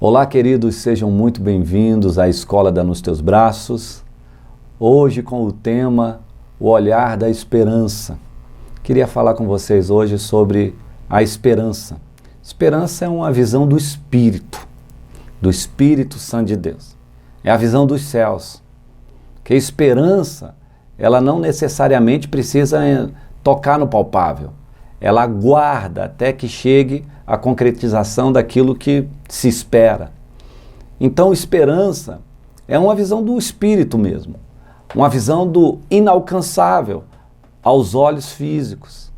Olá, queridos, sejam muito bem-vindos à Escola da Nos Teus Braços. Hoje com o tema O Olhar da Esperança. Queria falar com vocês hoje sobre a esperança. Esperança é uma visão do Espírito Santo de Deus. É a visão dos céus. Que a esperança, ela não necessariamente precisa tocar no palpável. Ela aguarda até que chegue a concretização daquilo que se espera. Então, esperança é uma visão do Espírito mesmo, uma visão do inalcançável aos olhos físicos.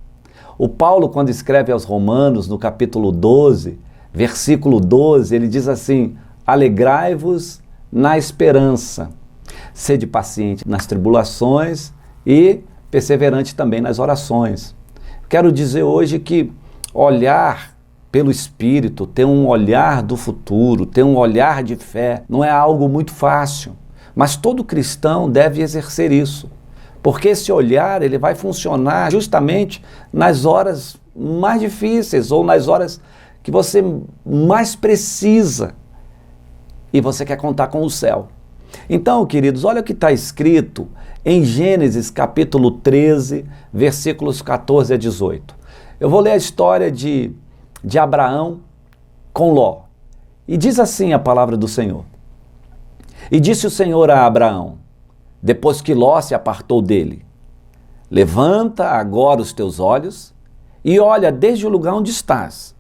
O Paulo, quando escreve aos Romanos, no capítulo 12, versículo 12, ele diz assim: alegrai-vos na esperança, sede paciente nas tribulações e perseverante também nas orações. Quero dizer hoje que olhar pelo Espírito, ter um olhar do futuro, ter um olhar de fé, não é algo muito fácil, mas todo cristão deve exercer isso, porque esse olhar ele vai funcionar justamente nas horas mais difíceis ou nas horas que você mais precisa e você quer contar com o céu. Então, queridos, olha o que está escrito em Gênesis capítulo 13, versículos 14 a 18. Eu vou ler a história de Abraão com Ló. E diz assim a palavra do Senhor. E disse o Senhor a Abraão, depois que Ló se apartou dele: levanta agora os teus olhos e olha desde o lugar onde estás,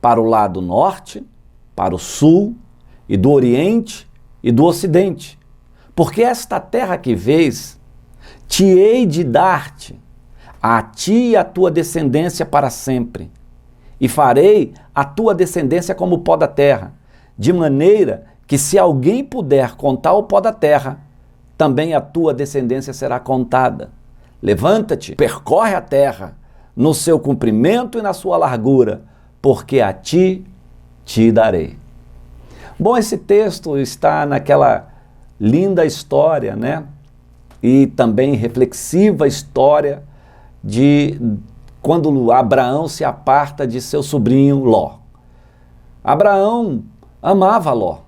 para o lado norte, para o sul, e do oriente e do ocidente, porque esta terra que vês, te hei de dar-te, a ti e a tua descendência para sempre, e farei a tua descendência como o pó da terra, de maneira que se alguém puder contar o pó da terra, também a tua descendência será contada. Levanta-te, percorre a terra, no seu comprimento e na sua largura, porque a ti te darei. Bom, esse texto está naquela linda história, né? E também reflexiva história de quando Abraão se aparta de seu sobrinho Ló. Abraão amava Ló.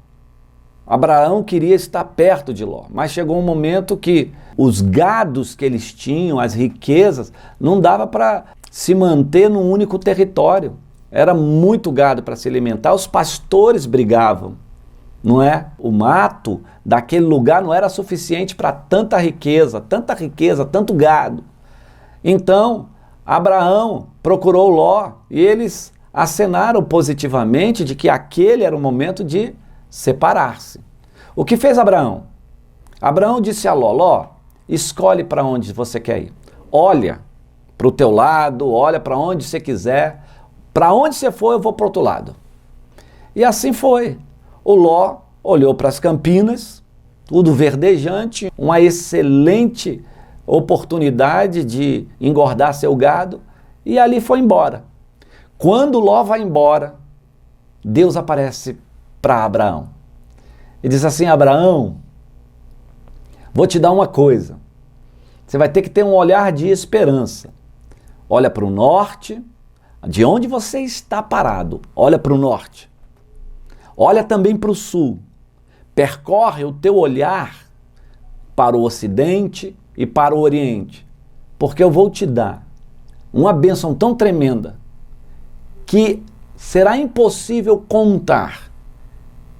Abraão queria estar perto de Ló, mas chegou um momento que os gados que eles tinham, as riquezas, não dava para se manter num único território. Era muito gado para se alimentar, os pastores brigavam, não é? O mato daquele lugar não era suficiente para tanta riqueza, tanto gado. Então, Abraão procurou Ló e eles acenaram positivamente de que aquele era o momento de separar-se. O que fez Abraão? Abraão disse a Ló: Ló, escolhe para onde você quer ir. Olha para o teu lado, olha para onde você quiser. Para onde você for, eu vou para o outro lado. E assim foi. O Ló olhou para as campinas, tudo verdejante, uma excelente oportunidade de engordar seu gado, e ali foi embora. Quando Ló vai embora, Deus aparece para Abraão e diz assim: Abraão, vou te dar uma coisa, você vai ter que ter um olhar de esperança. Olha para o norte, de onde você está parado, olha para o norte. Olha também para o sul. Percorre o teu olhar para o ocidente e para o oriente, porque eu vou te dar uma bênção tão tremenda que será impossível contar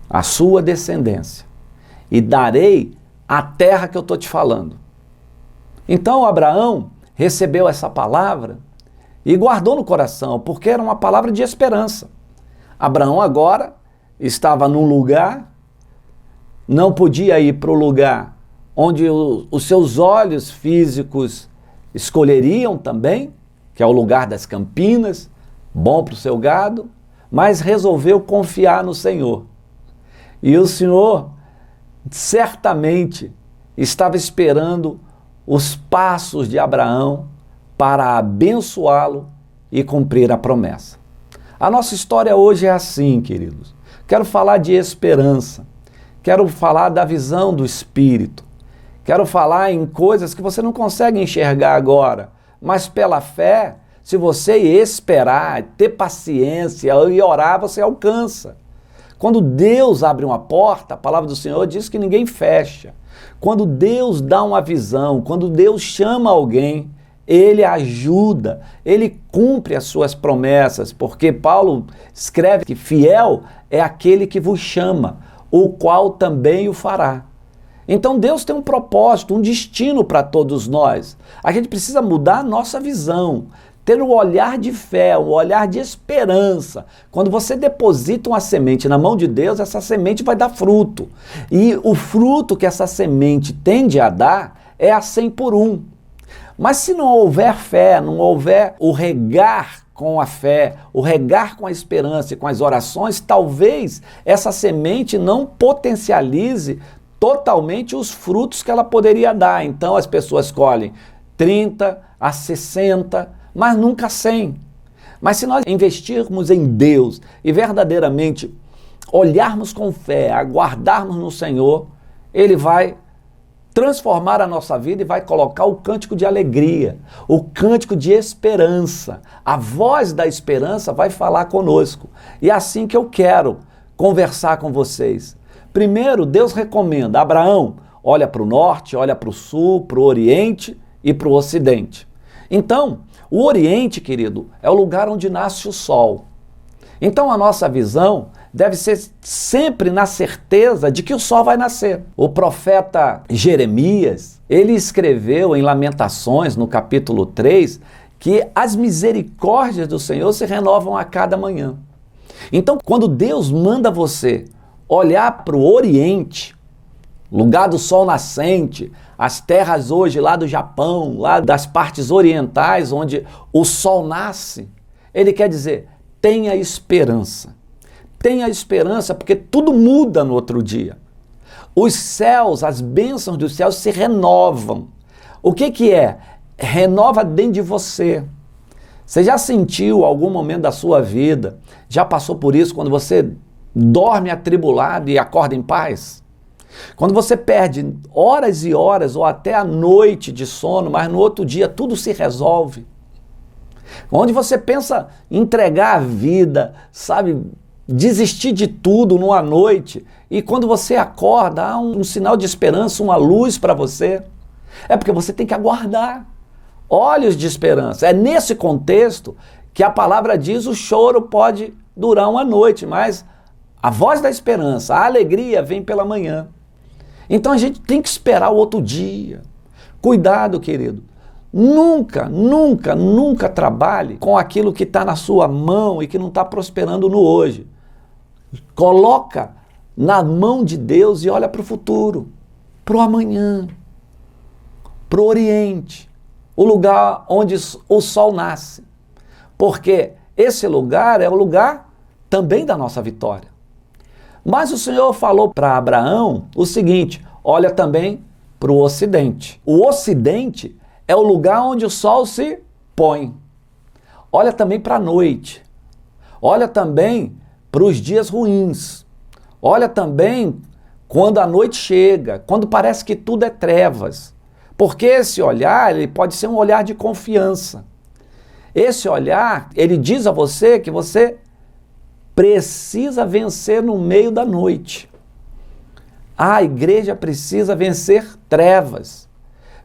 a sua descendência, e darei a terra que eu estou te falando. Então Abraão recebeu essa palavra e guardou no coração, porque era uma palavra de esperança. Abraão agora estava num lugar, não podia ir para o lugar onde os seus olhos físicos escolheriam também, que é o lugar das campinas, bom para o seu gado, mas resolveu confiar no Senhor. E o Senhor certamente estava esperando os passos de Abraão para abençoá-lo e cumprir a promessa. A nossa história hoje é assim, queridos. Quero falar de esperança, quero falar da visão do Espírito, quero falar em coisas que você não consegue enxergar agora, mas pela fé, se você esperar, ter paciência e orar, você alcança. Quando Deus abre uma porta, a palavra do Senhor diz que ninguém fecha. Quando Deus dá uma visão, quando Deus chama alguém, Ele ajuda, Ele cumpre as suas promessas, porque Paulo escreve que fiel é aquele que vos chama, o qual também o fará. Então Deus tem um propósito, um destino para todos nós. A gente precisa mudar a nossa visão, ter um olhar de fé, um olhar de esperança. Quando você deposita uma semente na mão de Deus, essa semente vai dar fruto. E o fruto que essa semente tende a dar é a 100 por 1. Mas se não houver fé, não houver o regar com a fé, o regar com a esperança e com as orações, talvez essa semente não potencialize totalmente os frutos que ela poderia dar. Então as pessoas colhem 30 a 60, mas nunca 100. Mas se nós investirmos em Deus e verdadeiramente olharmos com fé, aguardarmos no Senhor, Ele vai transformar a nossa vida e vai colocar o cântico de alegria, o cântico de esperança. A voz da esperança vai falar conosco. E é assim que eu quero conversar com vocês. Primeiro, Deus recomenda: Abraão, olha para o norte, olha para o sul, para o oriente e para o ocidente. Então, o Oriente, querido, é o lugar onde nasce o sol. Então a nossa visão deve ser sempre na certeza de que o sol vai nascer. O profeta Jeremias, ele escreveu em Lamentações, no capítulo 3, que as misericórdias do Senhor se renovam a cada manhã. Então, quando Deus manda você olhar para o Oriente, lugar do sol nascente, as terras hoje lá do Japão, lá das partes orientais, onde o sol nasce, ele quer dizer: tenha esperança. Tenha esperança, porque tudo muda no outro dia. Os céus, as bênçãos dos céus se renovam. O que é? Renova dentro de você. Você já sentiu algum momento da sua vida, já passou por isso, quando você dorme atribulado e acorda em paz? Quando você perde horas e horas ou até a noite de sono, mas no outro dia tudo se resolve. Onde você pensa em entregar a vida, sabe, desistir de tudo numa noite, e quando você acorda há um sinal de esperança, uma luz para você. É porque você tem que aguardar. Olhos de esperança. É nesse contexto que a palavra diz: o choro pode durar uma noite, mas a voz da esperança, a alegria vem pela manhã. Então a gente tem que esperar o outro dia. Cuidado, querido. Nunca, nunca, nunca trabalhe com aquilo que está na sua mão e que não está prosperando no hoje. Coloca na mão de Deus e olha para o futuro, para o amanhã, para o Oriente, o lugar onde o sol nasce. Porque esse lugar é o lugar também da nossa vitória. Mas o Senhor falou para Abraão o seguinte: olha também para o Ocidente. O Ocidente é o lugar onde o sol se põe. Olha também para a noite. Olha também para os dias ruins. Olha também quando a noite chega, quando parece que tudo é trevas. Porque esse olhar, ele pode ser um olhar de confiança. Esse olhar, ele diz a você que você precisa vencer no meio da noite. A igreja precisa vencer trevas.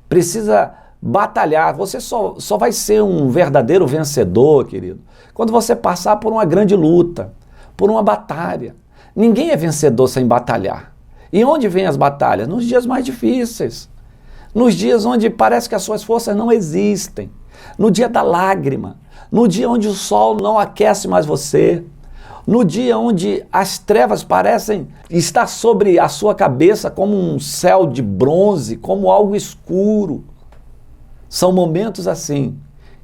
Precisa batalhar. Você só vai ser um verdadeiro vencedor, querido, quando você passar por uma grande luta, por uma batalha. Ninguém é vencedor sem batalhar. E onde vêm as batalhas? Nos dias mais difíceis. Nos dias onde parece que as suas forças não existem. No dia da lágrima. No dia onde o sol não aquece mais você. No dia onde as trevas parecem estar sobre a sua cabeça como um céu de bronze, como algo escuro. São momentos assim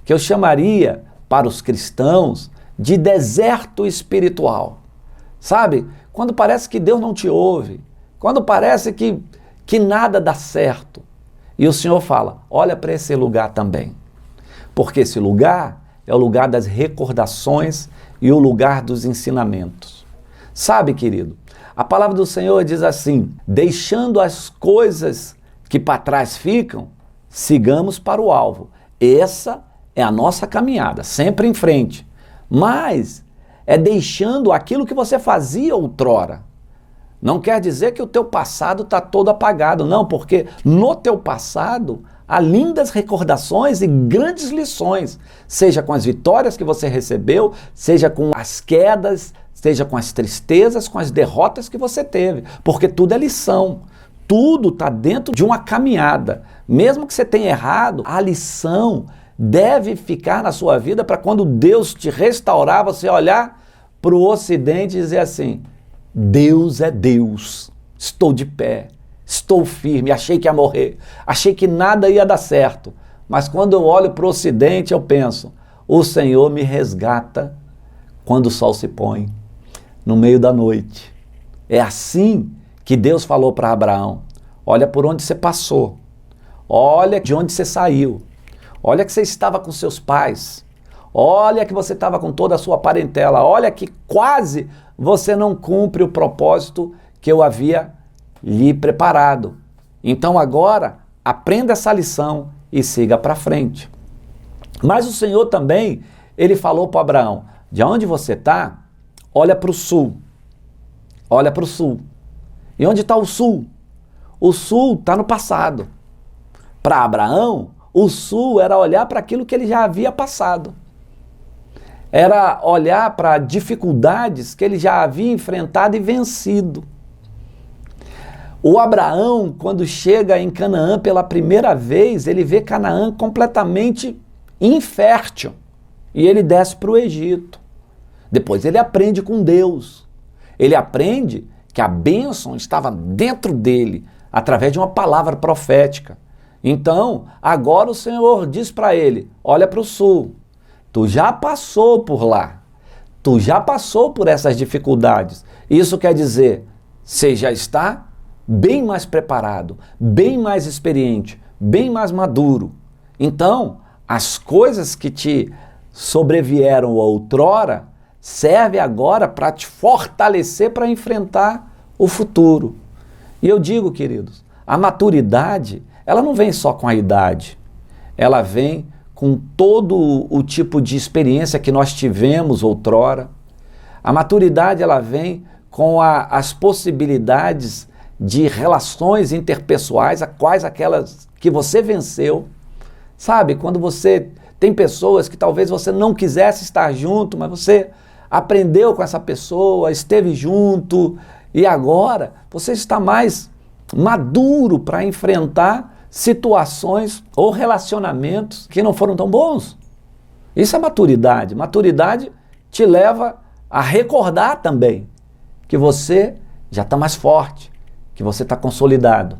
que eu chamaria para os cristãos de deserto espiritual. Sabe? Quando parece que Deus não te ouve, quando parece que nada dá certo. E o Senhor fala: olha para esse lugar também. Porque esse lugar é o lugar das recordações e o lugar dos ensinamentos. Sabe, querido, a palavra do Senhor diz assim: deixando as coisas que para trás ficam, sigamos para o alvo. Essa é a nossa caminhada, sempre em frente. Mas é deixando aquilo que você fazia outrora. Não quer dizer que o teu passado está todo apagado, não, porque no teu passado há lindas recordações e grandes lições, seja com as vitórias que você recebeu, seja com as quedas, seja com as tristezas, com as derrotas que você teve, porque tudo é lição, tudo está dentro de uma caminhada. Mesmo que você tenha errado, a lição deve ficar na sua vida para quando Deus te restaurar, você olhar para o Ocidente e dizer assim: Deus é Deus, estou de pé, estou firme, achei que ia morrer, achei que nada ia dar certo, mas quando eu olho para o Ocidente eu penso, o Senhor me resgata quando o sol se põe, no meio da noite. É assim que Deus falou para Abraão: olha por onde você passou, olha de onde você saiu, olha que você estava com seus pais, olha que você estava com toda a sua parentela, olha que quase você não cumpre o propósito que eu havia lhe preparado. Então agora, aprenda essa lição e siga para frente. Mas o Senhor também, ele falou para Abraão: de onde você está, olha para o sul. Olha para o sul. E onde está o sul? O sul está no passado. Para Abraão, o sul era olhar para aquilo que ele já havia passado. Era olhar para dificuldades que ele já havia enfrentado e vencido. O Abraão, quando chega em Canaã pela primeira vez, ele vê Canaã completamente infértil. E ele desce para o Egito. Depois ele aprende com Deus. Ele aprende que a bênção estava dentro dele, através de uma palavra profética. Então, agora o Senhor diz para ele: olha para o sul. Tu já passou por lá, tu já passou por essas dificuldades. Isso quer dizer, você já está bem mais preparado, bem mais experiente, bem mais maduro. Então, as coisas que te sobrevieram outrora servem agora para te fortalecer para enfrentar o futuro. E eu digo, queridos, a maturidade, ela não vem só com a idade, ela vem com todo o tipo de experiência que nós tivemos outrora. A maturidade, ela vem com as possibilidades de relações interpessoais, quais aquelas que você venceu. Sabe, quando você tem pessoas que talvez você não quisesse estar junto, mas você aprendeu com essa pessoa, esteve junto, e agora você está mais maduro para enfrentar situações ou relacionamentos que não foram tão bons. Isso é maturidade. Maturidade te leva a recordar também que você já está mais forte, que você está consolidado.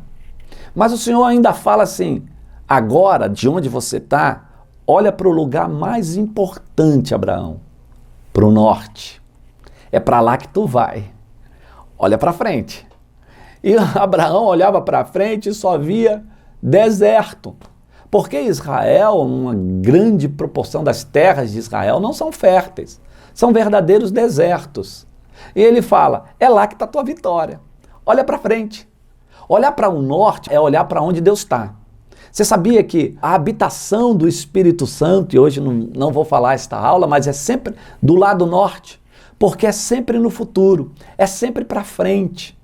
Mas o Senhor ainda fala assim: agora, de onde você está, olha para o lugar mais importante, Abraão, para o norte. É para lá que tu vai. Olha para frente. E Abraão olhava para frente e só via deserto. Porque Israel, uma grande proporção das terras de Israel não são férteis, são verdadeiros desertos. E ele fala: é lá que está a tua vitória. Olha para frente. Olhar para o norte é olhar para onde Deus está. Você sabia que a habitação do Espírito Santo, e hoje não vou falar esta aula, mas é sempre do lado norte, porque é sempre no futuro, é sempre para frente,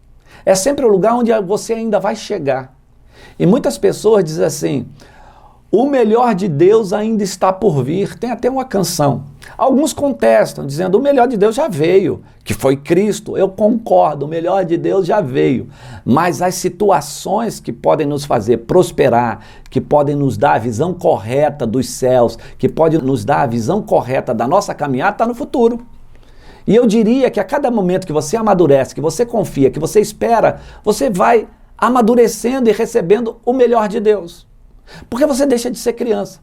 é sempre o lugar onde você ainda vai chegar. E muitas pessoas dizem assim: o melhor de Deus ainda está por vir. Tem até uma canção. Alguns contestam, dizendo: o melhor de Deus já veio, que foi Cristo. Eu concordo, o melhor de Deus já veio. Mas as situações que podem nos fazer prosperar, que podem nos dar a visão correta dos céus, que podem nos dar a visão correta da nossa caminhada, está no futuro. E eu diria que a cada momento que você amadurece, que você confia, que você espera, você vai amadurecendo e recebendo o melhor de Deus. Porque você deixa de ser criança.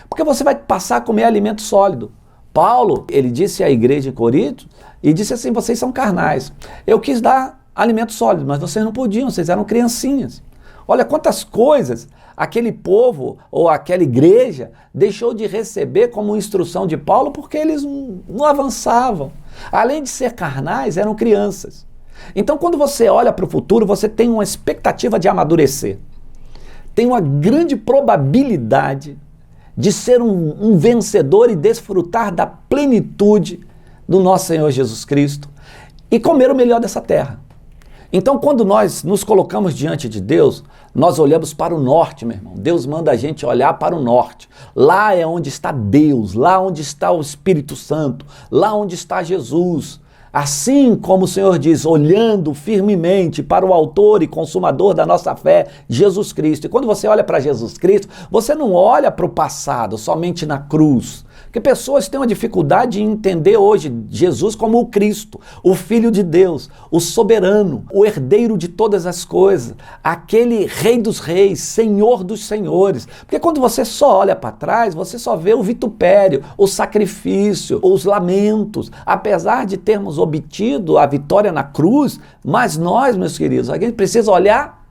Porque você vai passar a comer alimento sólido. Paulo, ele disse à igreja em Corinto, e disse assim: vocês são carnais. Eu quis dar alimento sólido, mas vocês não podiam, vocês eram criancinhas. Olha quantas coisas aquele povo ou aquela igreja deixou de receber como instrução de Paulo, porque eles não avançavam. Além de ser carnais, eram crianças. Então, quando você olha para o futuro, você tem uma expectativa de amadurecer. Tem uma grande probabilidade de ser um vencedor e desfrutar da plenitude do nosso Senhor Jesus Cristo e comer o melhor dessa terra. Então, quando nós nos colocamos diante de Deus, nós olhamos para o norte, meu irmão. Deus manda a gente olhar para o norte. Lá é onde está Deus, lá onde está o Espírito Santo, lá onde está Jesus. Assim como o Senhor diz, olhando firmemente para o autor e consumador da nossa fé, Jesus Cristo. E quando você olha para Jesus Cristo, você não olha para o passado, somente na cruz. Porque pessoas têm uma dificuldade em entender hoje Jesus como o Cristo, o Filho de Deus, o soberano, o herdeiro de todas as coisas, aquele Rei dos Reis, Senhor dos Senhores. Porque quando você só olha para trás, você só vê o vitupério, o sacrifício, os lamentos. Apesar de termos obtido a vitória na cruz, mas nós, meus queridos, a gente precisa olhar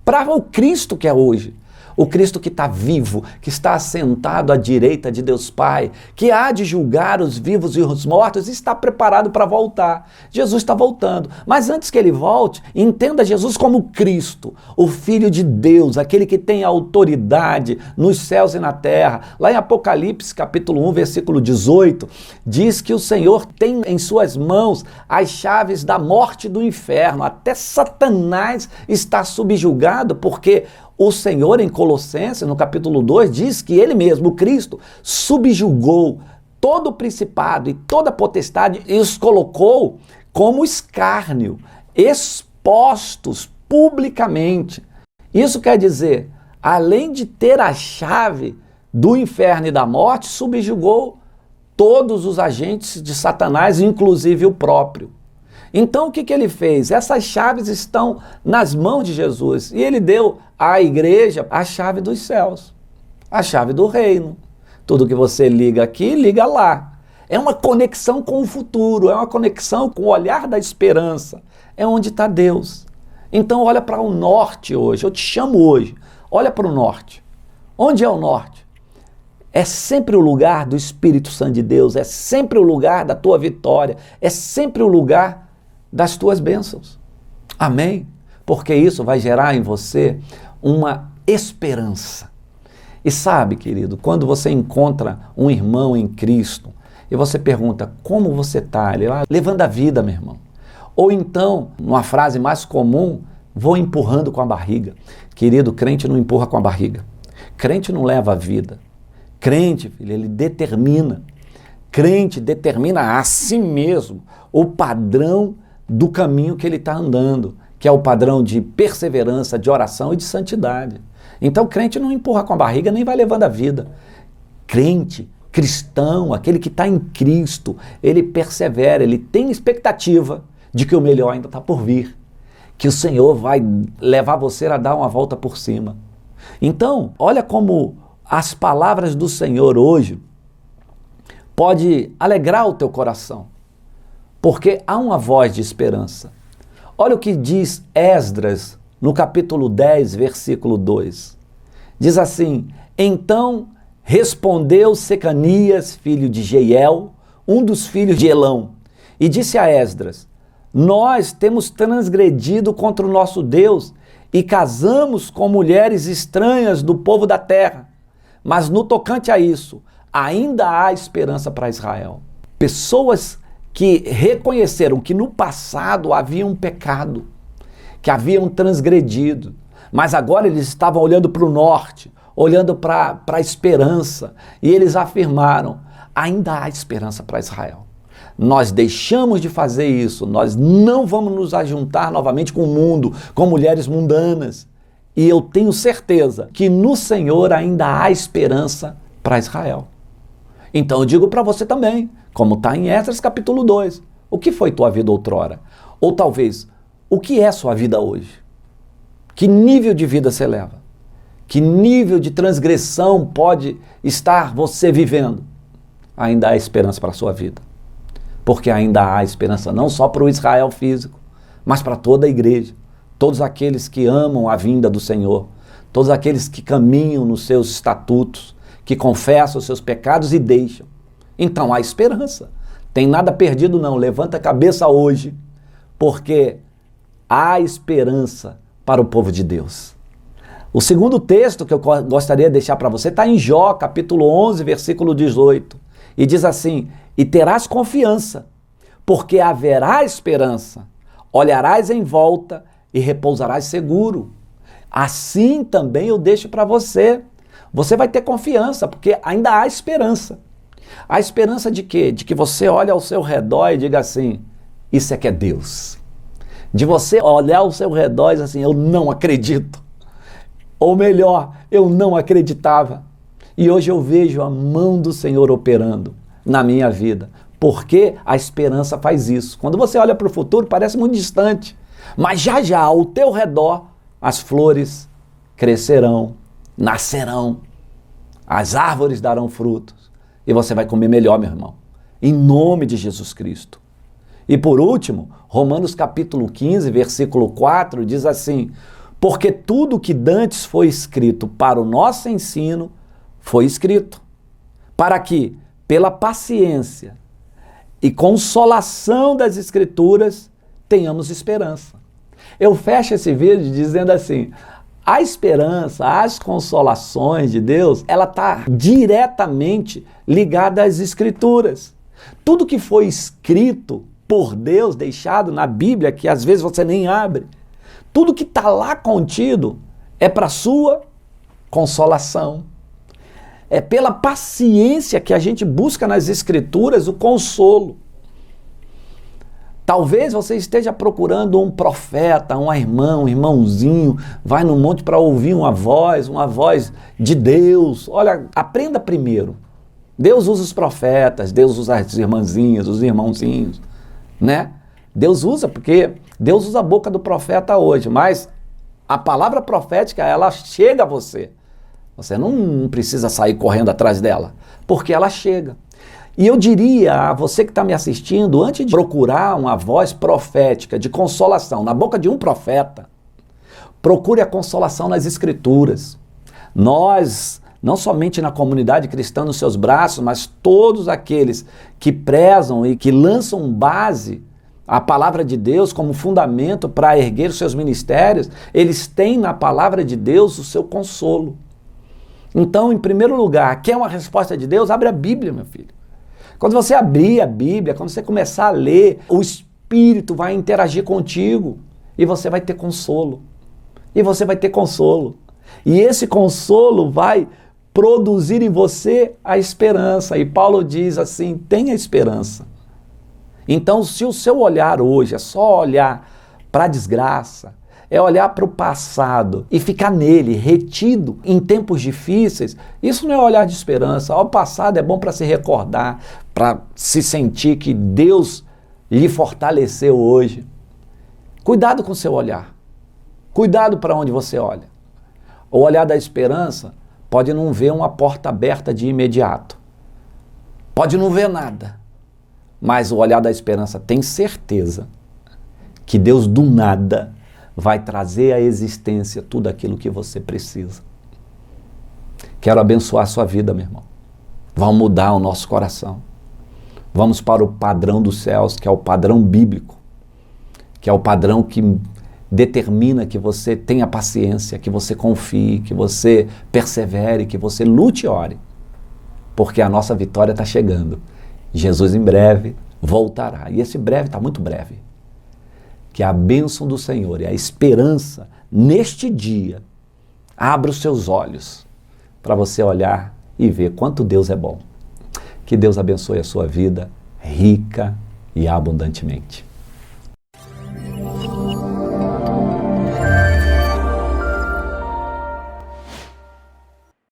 para o Cristo que é hoje. O Cristo que está vivo, que está assentado à direita de Deus Pai, que há de julgar os vivos e os mortos e está preparado para voltar. Jesus está voltando. Mas antes que ele volte, entenda Jesus como Cristo, o Filho de Deus, aquele que tem autoridade nos céus e na terra. Lá em Apocalipse, capítulo 1, versículo 18, diz que o Senhor tem em suas mãos as chaves da morte e do inferno. Até Satanás está subjugado, porque o Senhor, em Colossenses, no capítulo 2, diz que ele mesmo, o Cristo, subjugou todo o principado e toda a potestade e os colocou como escárnio, expostos publicamente. Isso quer dizer, além de ter a chave do inferno e da morte, subjugou todos os agentes de Satanás, inclusive o próprio. Então o que ele fez? Essas chaves estão nas mãos de Jesus e ele deu à igreja a chave dos céus, a chave do reino. Tudo que você liga aqui, liga lá. É uma conexão com o futuro, é uma conexão com o olhar da esperança. É onde está Deus. Então olha para o norte hoje, eu te chamo hoje, olha para o norte. Onde é o norte? É sempre o lugar do Espírito Santo de Deus, é sempre o lugar da tua vitória, é sempre o lugar das tuas bênçãos. Amém? Porque isso vai gerar em você uma esperança. E sabe, querido, quando você encontra um irmão em Cristo e você pergunta como você está, ele lá, levando a vida, meu irmão. Ou então, uma frase mais comum, vou empurrando com a barriga. Querido, crente não empurra com a barriga. Crente não leva a vida. Crente, filho, ele determina. Crente determina a si mesmo o padrão do caminho que ele está andando, que é o padrão de perseverança, de oração e de santidade. Então, crente não empurra com a barriga, nem vai levando a vida. Crente, cristão, aquele que está em Cristo, ele persevera, ele tem expectativa de que o melhor ainda está por vir, que o Senhor vai levar você a dar uma volta por cima. Então, olha como as palavras do Senhor hoje pode alegrar o teu coração, porque há uma voz de esperança. Olha o que diz Esdras no capítulo 10, versículo 2. Diz assim: então respondeu Secanias, filho de Jeiel, um dos filhos de Elão, e disse a Esdras: nós temos transgredido contra o nosso Deus e casamos com mulheres estranhas do povo da terra, mas no tocante a isso, ainda há esperança para Israel. Pessoas que reconheceram que no passado havia um pecado, que haviam transgredido, mas agora eles estavam olhando para o norte, olhando para a esperança, e eles afirmaram, ainda há esperança para Israel. Nós deixamos de fazer isso, nós não vamos nos ajuntar novamente com o mundo, com mulheres mundanas, e eu tenho certeza que no Senhor ainda há esperança para Israel. Então eu digo para você também, como está em Esdras capítulo 2, o que foi tua vida outrora? Ou talvez, o que é sua vida hoje? Que nível de vida você leva? Que nível de transgressão pode estar você vivendo? Ainda há esperança para a sua vida. Porque ainda há esperança não só para o Israel físico, mas para toda a igreja. Todos aqueles que amam a vinda do Senhor, todos aqueles que caminham nos seus estatutos, que confessam os seus pecados e deixam. Então há esperança. Tem nada perdido não, levanta a cabeça hoje, porque há esperança para o povo de Deus. O segundo texto que eu gostaria de deixar para você está em Jó, capítulo 11, versículo 18. E diz assim: e terás confiança porque haverá esperança. Olharás em volta e repousarás seguro. Assim também eu deixo para você. Você vai ter confiança, porque ainda há esperança. A esperança de quê? De que você olhe ao seu redor e diga assim, isso é que é Deus. De você olhar ao seu redor e dizer assim, eu não acredito. Ou melhor, eu não acreditava. E hoje eu vejo a mão do Senhor operando na minha vida. Porque a esperança faz isso. Quando você olha para o futuro, parece muito distante. Mas já já, ao teu redor, as flores crescerão, nascerão, as árvores darão frutos. E você vai comer melhor, meu irmão. Em nome de Jesus Cristo. E por último, Romanos capítulo 15, versículo 4, diz assim, porque tudo que dantes foi escrito para o nosso ensino, foi escrito, para que, pela paciência e consolação das Escrituras, tenhamos esperança. Eu fecho esse vídeo dizendo assim, a esperança, as consolações de Deus, ela está diretamente ligada às Escrituras. Tudo que foi escrito por Deus, deixado na Bíblia, que às vezes você nem abre, tudo que está lá contido é para sua consolação. É pela paciência que a gente busca nas Escrituras o consolo. Talvez você esteja procurando um profeta, um irmão, um irmãozinho, vai no monte para ouvir uma voz de Deus. Olha, aprenda primeiro. Deus usa os profetas, Deus usa as irmãzinhas, os irmãozinhos, né? Deus usa, porque Deus usa a boca do profeta hoje, mas a palavra profética, ela chega a você. Você não precisa sair correndo atrás dela, porque ela chega. E eu diria a você que está me assistindo, antes de procurar uma voz profética de consolação na boca de um profeta, procure a consolação nas Escrituras. Nós, não somente na comunidade cristã nos seus braços, mas todos aqueles que prezam e que lançam base a palavra de Deus como fundamento para erguer os seus ministérios, eles têm na palavra de Deus o seu consolo. Então, em primeiro lugar, quer uma resposta de Deus? Abre a Bíblia, meu filho. Quando você abrir a Bíblia, quando você começar a ler, o Espírito vai interagir contigo e você vai ter consolo. E você vai ter consolo. E esse consolo vai produzir em você a esperança. E Paulo diz assim, tenha esperança. Então, se o seu olhar hoje é só olhar para a desgraça, é olhar para o passado e ficar nele, retido em tempos difíceis, isso não é olhar de esperança. O passado é bom para se recordar, para se sentir que Deus lhe fortaleceu hoje. Cuidado com o seu olhar. Cuidado para onde você olha. O olhar da esperança pode não ver uma porta aberta de imediato. Pode não ver nada. Mas o olhar da esperança tem certeza que Deus do nada vai trazer à existência tudo aquilo que você precisa. Quero abençoar a sua vida, meu irmão. Vamos mudar o nosso coração. Vamos para o padrão dos céus, que é o padrão bíblico, que é o padrão que determina que você tenha paciência, que você confie, que você persevere, que você lute e ore, porque a nossa vitória está chegando. Jesus em breve voltará, e esse breve está muito breve. Que a bênção do Senhor e a esperança neste dia abra os seus olhos para você olhar e ver quanto Deus é bom. Que Deus abençoe a sua vida rica e abundantemente.